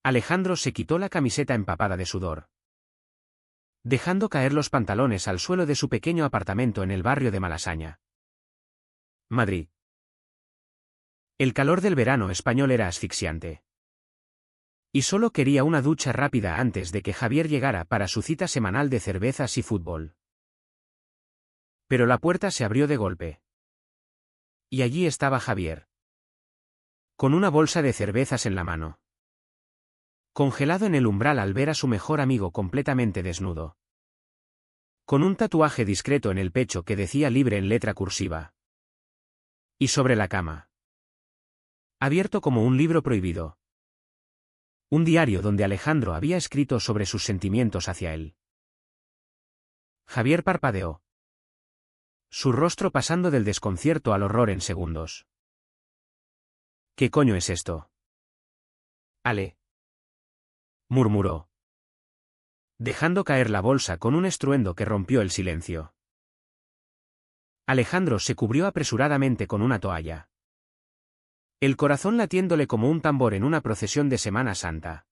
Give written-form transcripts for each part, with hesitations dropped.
Alejandro se quitó la camiseta empapada de sudor, dejando caer los pantalones al suelo de su pequeño apartamento en el barrio de Malasaña, Madrid. El calor del verano español era asfixiante. Y solo quería una ducha rápida antes de que Javier llegara para su cita semanal de cervezas y fútbol. Pero la puerta se abrió de golpe. Y allí estaba Javier, con una bolsa de cervezas en la mano, congelado en el umbral al ver a su mejor amigo completamente desnudo, con un tatuaje discreto en el pecho que decía libre en letra cursiva. Y sobre la cama, abierto como un libro prohibido, un diario donde Alejandro había escrito sobre sus sentimientos hacia él. Javier parpadeó, su rostro pasando del desconcierto al horror en segundos. ¿Qué coño es esto? Ale, murmuró, dejando caer la bolsa con un estruendo que rompió el silencio. Alejandro se cubrió apresuradamente con una toalla, el corazón latiéndole como un tambor en una procesión de Semana Santa,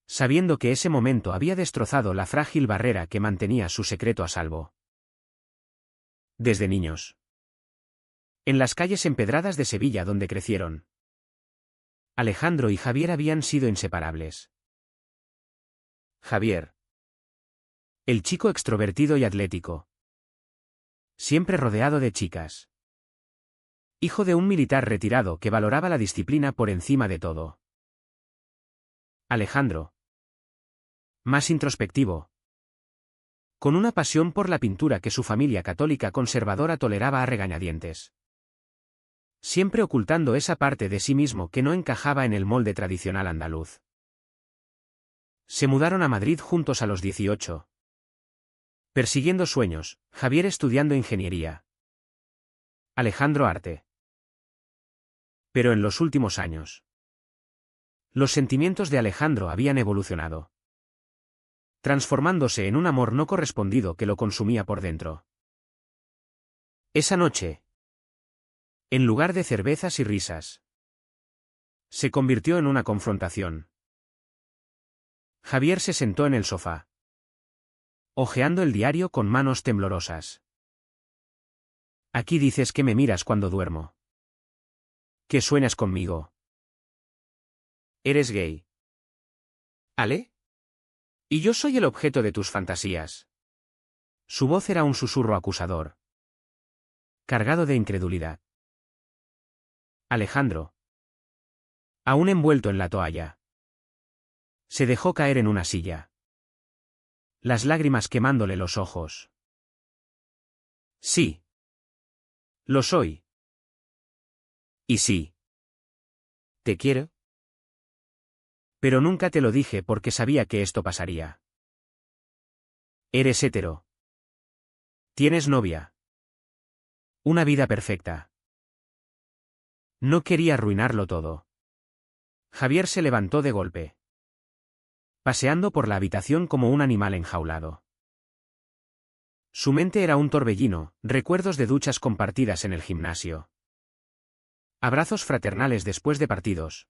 sabiendo que ese momento había destrozado la frágil barrera que mantenía su secreto a salvo. Desde niños, en las calles empedradas de Sevilla donde crecieron, Alejandro y Javier habían sido inseparables. Javier, el chico extrovertido y atlético, siempre rodeado de chicas, hijo de un militar retirado que valoraba la disciplina por encima de todo. Alejandro, más introspectivo, con una pasión por la pintura que su familia católica conservadora toleraba a regañadientes, siempre ocultando esa parte de sí mismo que no encajaba en el molde tradicional andaluz. Se mudaron a Madrid juntos a los 18. Persiguiendo sueños, Javier estudiando ingeniería, Alejandro arte. Pero en los últimos años, los sentimientos de Alejandro habían evolucionado, transformándose en un amor no correspondido que lo consumía por dentro. Esa noche, en lugar de cervezas y risas, se convirtió en una confrontación. Javier se sentó en el sofá, hojeando el diario con manos temblorosas. Aquí dices que me miras cuando duermo, que sueñas conmigo. Eres gay. ¿Ale? Y yo soy el objeto de tus fantasías. Su voz era un susurro acusador, cargado de incredulidad. Alejandro, aún envuelto en la toalla, se dejó caer en una silla, las lágrimas quemándole los ojos. Sí. Lo soy. Y sí. Te quiero. Pero nunca te lo dije porque sabía que esto pasaría. Eres hetero. Tienes novia. Una vida perfecta. No quería arruinarlo todo. Javier se levantó de golpe, paseando por la habitación como un animal enjaulado. Su mente era un torbellino, recuerdos de duchas compartidas en el gimnasio, abrazos fraternales después de partidos,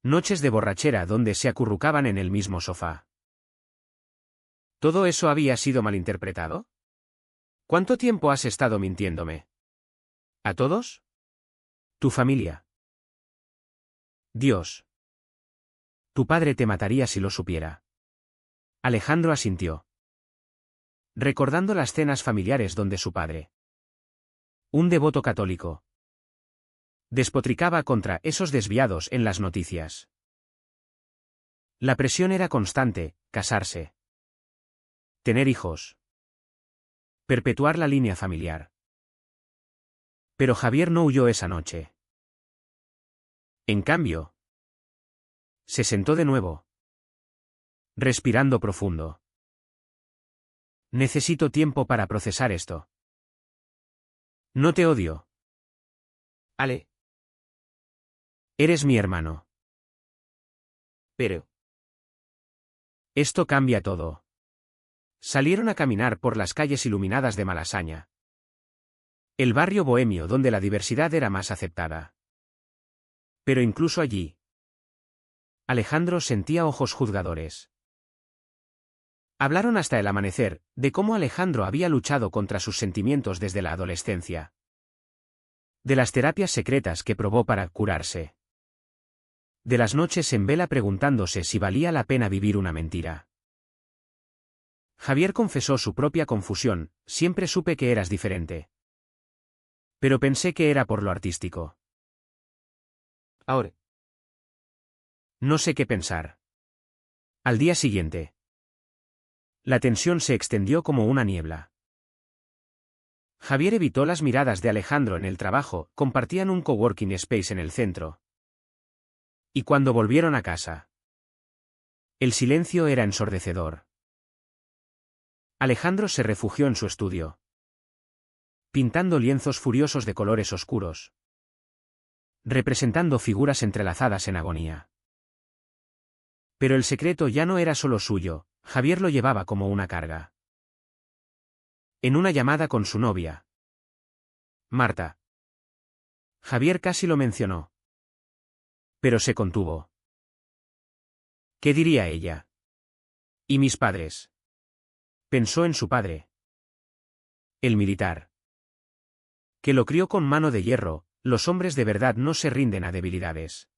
noches de borrachera donde se acurrucaban en el mismo sofá. ¿Todo eso había sido malinterpretado? ¿Cuánto tiempo has estado mintiéndome? ¿A todos? ¿Tu familia? Dios. Tu padre te mataría si lo supiera. Alejandro asintió, recordando las cenas familiares donde su padre, un devoto católico, despotricaba contra esos desviados en las noticias. La presión era constante: casarse, tener hijos, perpetuar la línea familiar. Pero Javier no huyó esa noche. En cambio, se sentó de nuevo, respirando profundo. Necesito tiempo para procesar esto. No te odio, Ale. Eres mi hermano. Pero esto cambia todo. Salieron a caminar por las calles iluminadas de Malasaña, el barrio bohemio donde la diversidad era más aceptada. Pero incluso allí, Alejandro sentía ojos juzgadores. Hablaron hasta el amanecer, de cómo Alejandro había luchado contra sus sentimientos desde la adolescencia. De las terapias secretas que probó para curarse. De las noches en vela preguntándose si valía la pena vivir una mentira. Javier confesó su propia confusión: siempre supe que eras diferente. Pero pensé que era por lo artístico. Ahora no sé qué pensar. Al día siguiente, la tensión se extendió como una niebla. Javier evitó las miradas de Alejandro en el trabajo, compartían un coworking space en el centro. Y cuando volvieron a casa, el silencio era ensordecedor. Alejandro se refugió en su estudio, pintando lienzos furiosos de colores oscuros, representando figuras entrelazadas en agonía. Pero el secreto ya no era solo suyo, Javier lo llevaba como una carga. En una llamada con su novia, Marta, Javier casi lo mencionó. Pero se contuvo. ¿Qué diría ella? ¿Y mis padres? Pensó en su padre, el militar, que lo crió con mano de hierro. Los hombres de verdad no se rinden a debilidades.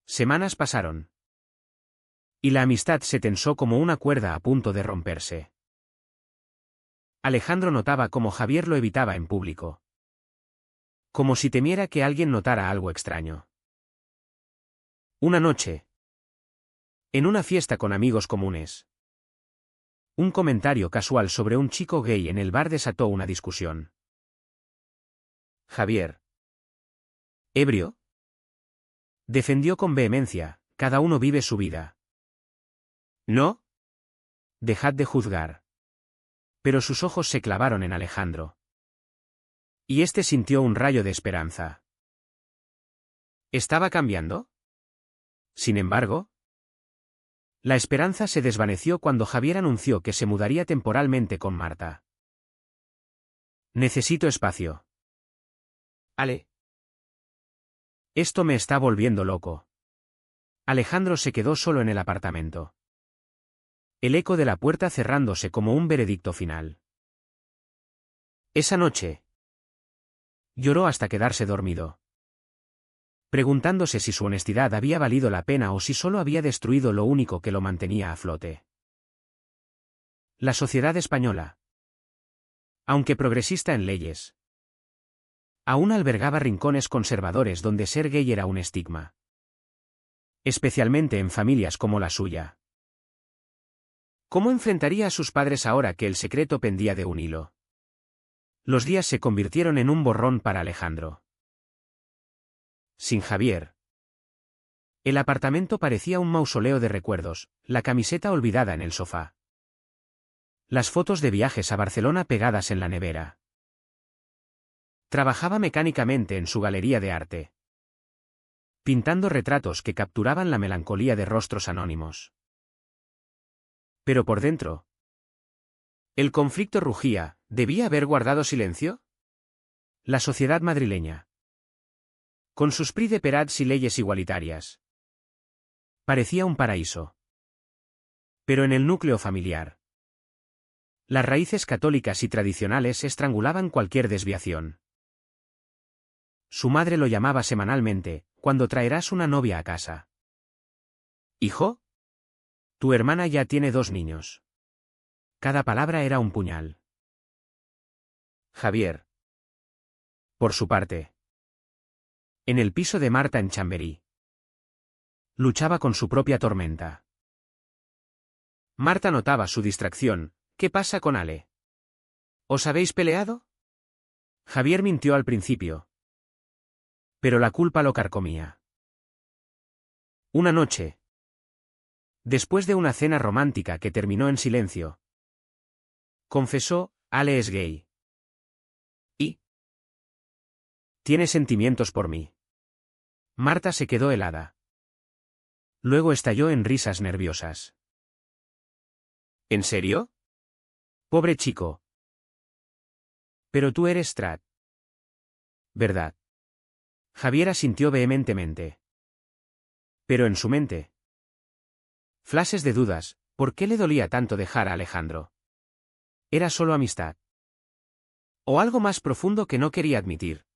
Semanas pasaron. Y la amistad se tensó como una cuerda a punto de romperse. Alejandro notaba cómo Javier lo evitaba en público. Como si temiera que alguien notara algo extraño. Una noche, en una fiesta con amigos comunes, un comentario casual sobre un chico gay en el bar desató una discusión. Javier, ebrio, defendió con vehemencia: cada uno vive su vida. ¿No? Dejad de juzgar. Pero sus ojos se clavaron en Alejandro. Y éste sintió un rayo de esperanza. ¿Estaba cambiando? Sin embargo, la esperanza se desvaneció cuando Javier anunció que se mudaría temporalmente con Marta. Necesito espacio. Ale. Esto me está volviendo loco. Alejandro se quedó solo en el apartamento. El eco de la puerta cerrándose como un veredicto final. Esa noche, lloró hasta quedarse dormido, preguntándose si su honestidad había valido la pena o si solo había destruido lo único que lo mantenía a flote. La sociedad española, aunque progresista en leyes, aún albergaba rincones conservadores donde ser gay era un estigma. Especialmente en familias como la suya. ¿Cómo enfrentaría a sus padres ahora que el secreto pendía de un hilo? Los días se convirtieron en un borrón para Alejandro. Sin Javier, el apartamento parecía un mausoleo de recuerdos, la camiseta olvidada en el sofá. Las fotos de viajes a Barcelona pegadas en la nevera. Trabajaba mecánicamente en su galería de arte, pintando retratos que capturaban la melancolía de rostros anónimos. Pero por dentro, el conflicto rugía. ¿Debía haber guardado silencio? La sociedad madrileña, con sus prix de perats y leyes igualitarias, parecía un paraíso. Pero en el núcleo familiar, las raíces católicas y tradicionales estrangulaban cualquier desviación. Su madre lo llamaba semanalmente: ¿cuándo traerás una novia a casa? ¿Hijo? Tu hermana ya tiene 2 niños. Cada palabra era un puñal. Javier, por su parte, en el piso de Marta en Chamberí, luchaba con su propia tormenta. Marta notaba su distracción. ¿Qué pasa con Ale? ¿Os habéis peleado? Javier mintió al principio, pero la culpa lo carcomía. Una noche, después de una cena romántica que terminó en silencio, confesó: Ale es gay. ¿Y? ¿Tiene sentimientos por mí? Marta se quedó helada. Luego estalló en risas nerviosas. ¿En serio? Pobre chico. Pero tú eres Strat, ¿verdad? Javier asintió vehementemente. Pero en su mente, Flashes de dudas, ¿por qué le dolía tanto dejar a Alejandro? ¿Era solo amistad? ¿O algo más profundo que no quería admitir?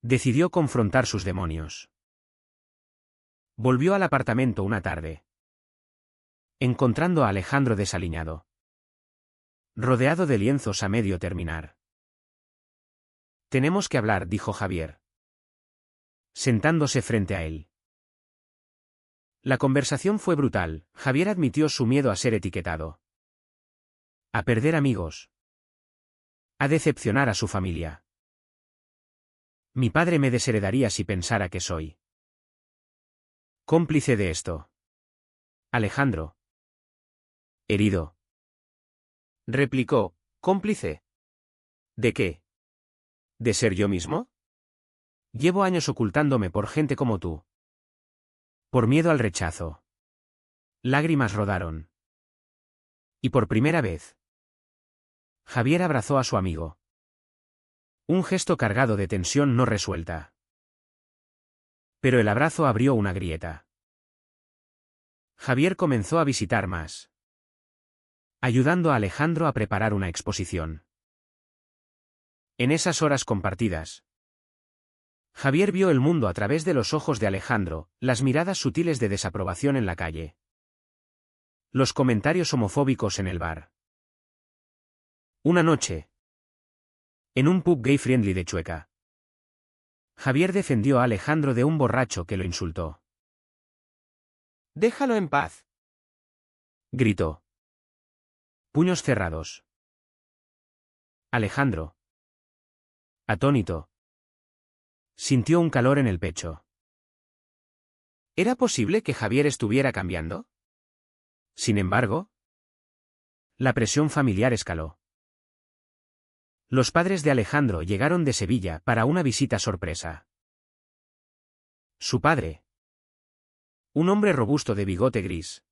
Decidió confrontar sus demonios. Volvió al apartamento una tarde, encontrando a Alejandro desaliñado, rodeado de lienzos a medio terminar. Tenemos que hablar, dijo Javier, sentándose frente a él. La conversación fue brutal. Javier admitió su miedo a ser etiquetado, a perder amigos, a decepcionar a su familia. Mi padre me desheredaría si pensara que soy cómplice de esto. Alejandro, herido, replicó, ¿cómplice? ¿De qué? ¿De ser yo mismo? Llevo años ocultándome por gente como tú. Por miedo al rechazo. Lágrimas rodaron. Y por primera vez, Javier abrazó a su amigo. Un gesto cargado de tensión no resuelta. Pero el abrazo abrió una grieta. Javier comenzó a visitar más, ayudando a Alejandro a preparar una exposición. En esas horas compartidas, Javier vio el mundo a través de los ojos de Alejandro, las miradas sutiles de desaprobación en la calle, los comentarios homofóbicos en el bar. Una noche, en un pub gay friendly de Chueca, Javier defendió a Alejandro de un borracho que lo insultó. «Déjalo en paz», gritó. Puños cerrados. Alejandro, atónito, sintió un calor en el pecho. ¿Era posible que Javier estuviera cambiando? Sin embargo, la presión familiar escaló. Los padres de Alejandro llegaron de Sevilla para una visita sorpresa. Su padre, un hombre robusto de bigote gris,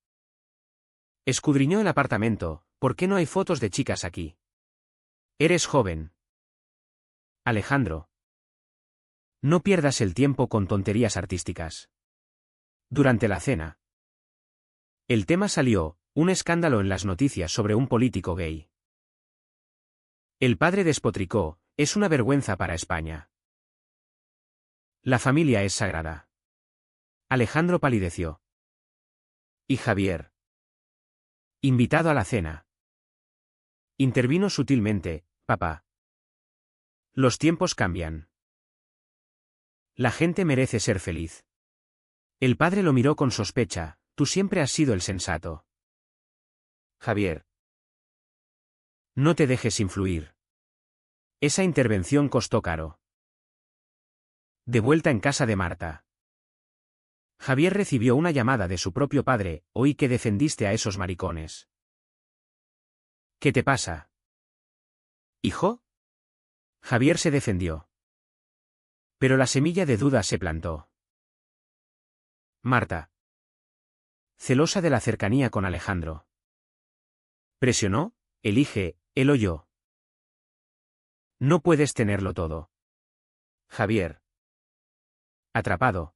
escudriñó el apartamento. ¿Por qué no hay fotos de chicas aquí? Eres joven. Alejandro, no pierdas el tiempo con tonterías artísticas. Durante la cena, el tema salió, un escándalo en las noticias sobre un político gay. El padre despotricó, es una vergüenza para España. La familia es sagrada. Alejandro palideció. ¿Y Javier? Invitado a la cena, intervino sutilmente, papá. Los tiempos cambian. La gente merece ser feliz. El padre lo miró con sospecha, tú siempre has sido el sensato. Javier, no te dejes influir. Esa intervención costó caro. De vuelta en casa de Marta, Javier recibió una llamada de su propio padre, oí que defendiste a esos maricones. ¿Qué te pasa? ¿Hijo? Javier se defendió. Pero la semilla de duda se plantó. Marta, celosa de la cercanía con Alejandro, presionó, elige, él o yo. No puedes tenerlo todo. Javier, atrapado,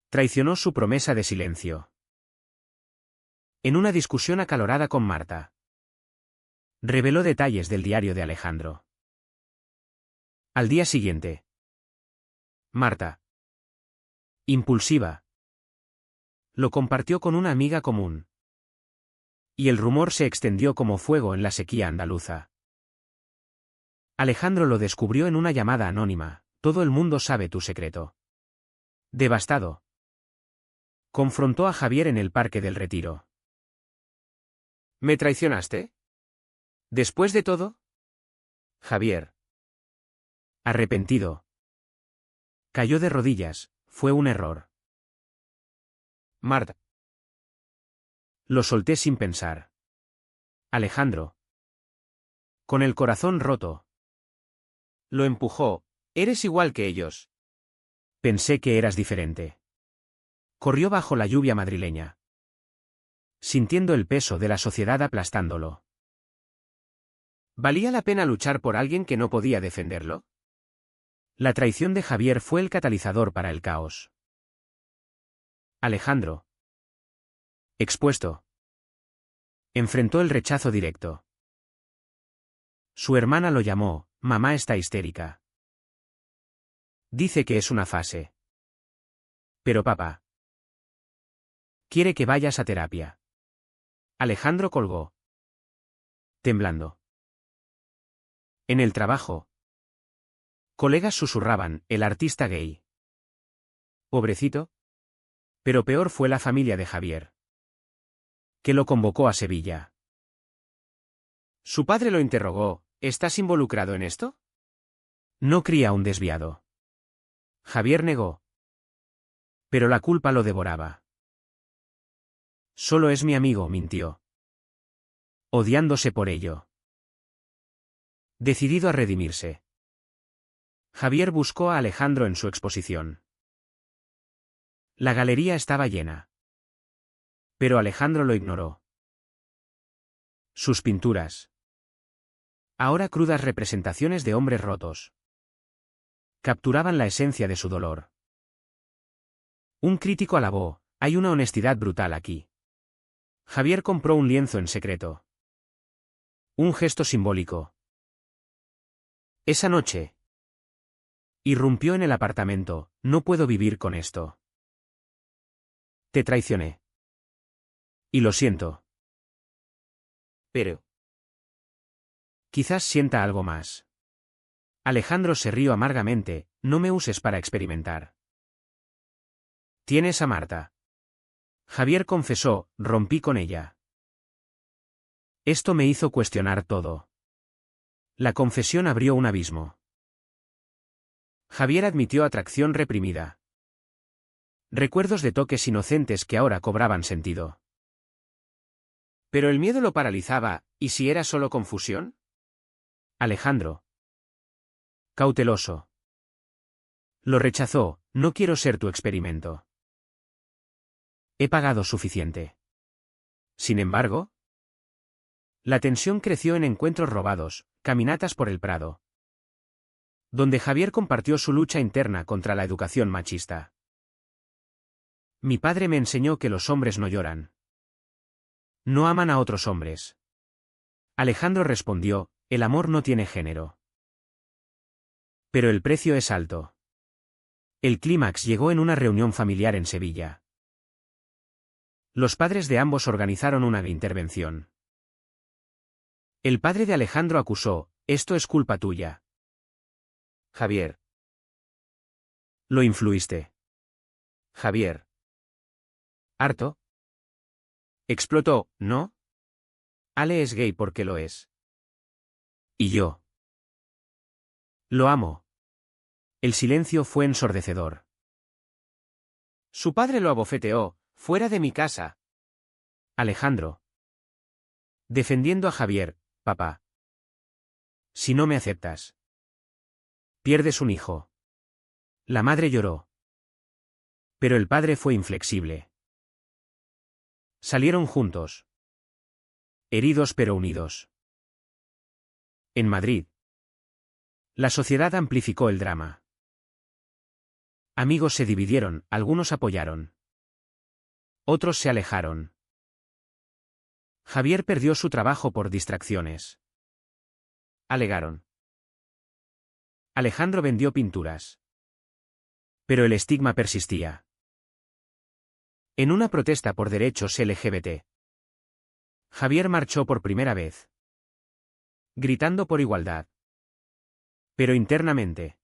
traicionó su promesa de silencio. En una discusión acalorada con Marta, reveló detalles del diario de Alejandro. Al día siguiente, Marta, impulsiva, lo compartió con una amiga común. Y el rumor se extendió como fuego en la sequía andaluza. Alejandro lo descubrió en una llamada anónima, todo el mundo sabe tu secreto. Devastado, confrontó a Javier en el Parque del Retiro. ¿Me traicionaste? ¿Después de todo? Javier, arrepentido, cayó de rodillas, fue un error. Marta. Lo solté sin pensar. Alejandro, con el corazón roto, lo empujó, eres igual que ellos. Pensé que eras diferente. Corrió bajo la lluvia madrileña, sintiendo el peso de la sociedad aplastándolo. ¿Valía la pena luchar por alguien que no podía defenderlo? La traición de Javier fue el catalizador para el caos. Alejandro, Expuesto. Enfrentó el rechazo directo. Su hermana lo llamó, mamá está histérica. Dice que es una fase. Pero papá. Quiere que vayas a terapia. Alejandro colgó. Temblando. En el trabajo. Colegas susurraban, el artista gay. Pobrecito. Pero peor fue la familia de Javier, que lo convocó a Sevilla. Su padre lo interrogó, ¿estás involucrado en esto? No cría un desviado. Javier negó. Pero la culpa lo devoraba. Solo es mi amigo, mintió. Odiándose por ello. Decidido a redimirse. Javier buscó a Alejandro en su exposición. La galería estaba llena. Pero Alejandro lo ignoró. Sus pinturas. Ahora crudas representaciones de hombres rotos. Capturaban la esencia de su dolor. Un crítico alabó, hay una honestidad brutal aquí. Javier compró un lienzo en secreto. Un gesto simbólico. Esa noche. Irrumpió en el apartamento, no puedo vivir con esto. Te traicioné. Y lo siento. Pero. Quizás sienta algo más. Alejandro se rió amargamente, no me uses para experimentar. Tienes a Marta. Javier confesó, rompí con ella. Esto me hizo cuestionar todo. La confesión abrió un abismo. Javier admitió atracción reprimida. Recuerdos de toques inocentes que ahora cobraban sentido. Pero el miedo lo paralizaba, ¿y si era solo confusión? Alejandro. Cauteloso. Lo rechazó, no quiero ser tu experimento. He pagado suficiente. Sin embargo, la tensión creció en encuentros robados, caminatas por el Prado, donde Javier compartió su lucha interna contra la educación machista. Mi padre me enseñó que los hombres no lloran. No aman a otros hombres. Alejandro respondió, el amor no tiene género. Pero el precio es alto. El clímax llegó en una reunión familiar en Sevilla. Los padres de ambos organizaron una intervención. El padre de Alejandro acusó, esto es culpa tuya. Javier. Lo influiste. Javier. ¿Harto? Explotó, ¿no? Ale es gay porque lo es. ¿Y yo? Lo amo. El silencio fue ensordecedor. Su padre lo abofeteó, fuera de mi casa. Alejandro. Defendiendo a Javier, papá. Si no me aceptas. Pierdes un hijo. La madre lloró. Pero el padre fue inflexible. Salieron juntos. Heridos pero unidos. En Madrid. La sociedad amplificó el drama. Amigos se dividieron, algunos apoyaron. Otros se alejaron. Javier perdió su trabajo por distracciones. Alegaron. Alejandro vendió pinturas. Pero el estigma persistía. En una protesta por derechos LGBT. Javier marchó por primera vez. Gritando por igualdad. Pero internamente.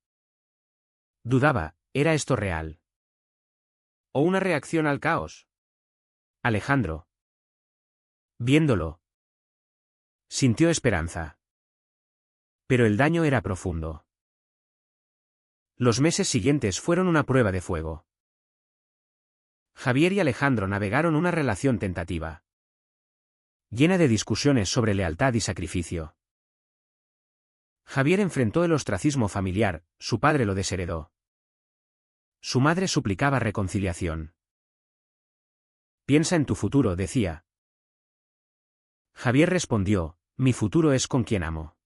Dudaba, ¿era esto real? ¿O una reacción al caos? Alejandro. Viéndolo. Sintió esperanza. Pero el daño era profundo. Los meses siguientes fueron una prueba de fuego. Javier y Alejandro navegaron una relación tentativa. Llena de discusiones sobre lealtad y sacrificio. Javier enfrentó el ostracismo familiar, su padre lo desheredó. Su madre suplicaba reconciliación. Piensa en tu futuro, decía. Javier respondió, mi futuro es con quien amo.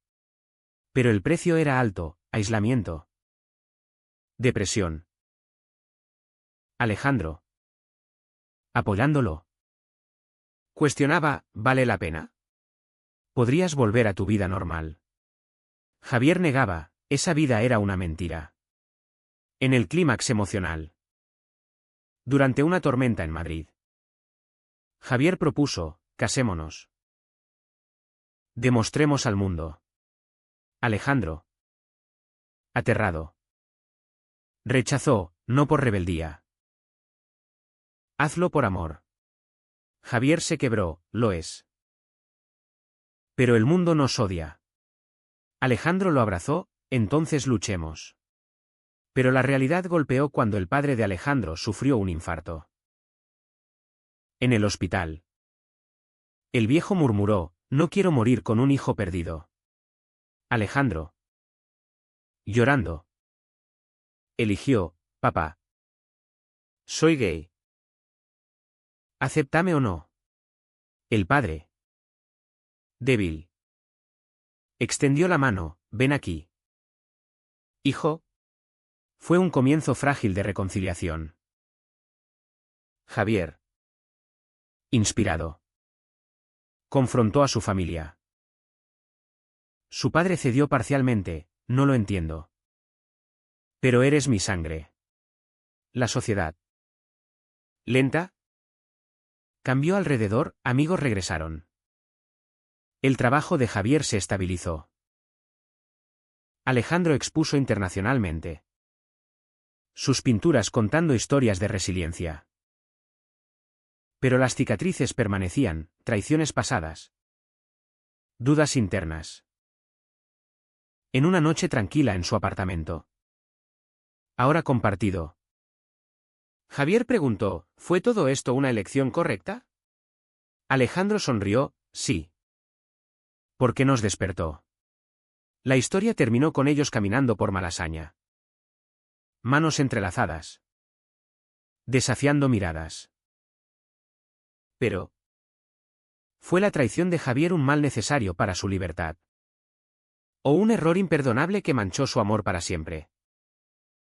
Pero el precio era alto, aislamiento. Depresión. Alejandro. Apoyándolo. Cuestionaba, ¿vale la pena? ¿Podrías volver a tu vida normal? Javier negaba, esa vida era una mentira. En el clímax emocional. Durante una tormenta en Madrid. Javier propuso, casémonos. Demostremos al mundo. Alejandro. Aterrado. Rechazó, no por rebeldía. Hazlo por amor. Javier se quebró, lo es. Pero el mundo nos odia. Alejandro lo abrazó, entonces luchemos. Pero la realidad golpeó cuando el padre de Alejandro sufrió un infarto. En el hospital. El viejo murmuró, no quiero morir con un hijo perdido. Alejandro. Llorando. Eligió, papá. Soy gay. ¿Acéptame o no? El padre. Débil. Extendió la mano, ven aquí. Hijo. Fue un comienzo frágil de reconciliación. Javier. Inspirado. Confrontó a su familia. Su padre cedió parcialmente, no lo entiendo. Pero eres mi sangre. La sociedad. Lenta. Cambió alrededor, amigos regresaron. El trabajo de Javier se estabilizó. Alejandro expuso internacionalmente. Sus pinturas contando historias de resiliencia. Pero las cicatrices permanecían, traiciones pasadas. Dudas internas. En una noche tranquila en su apartamento. Ahora compartido. Javier preguntó, ¿fue todo esto una elección correcta? Alejandro sonrió, sí. ¿Por qué nos despertó? La historia terminó con ellos caminando por Malasaña. Manos entrelazadas. Desafiando miradas. Pero ¿fue la traición de Javier un mal necesario para su libertad? ¿O un error imperdonable que manchó su amor para siempre?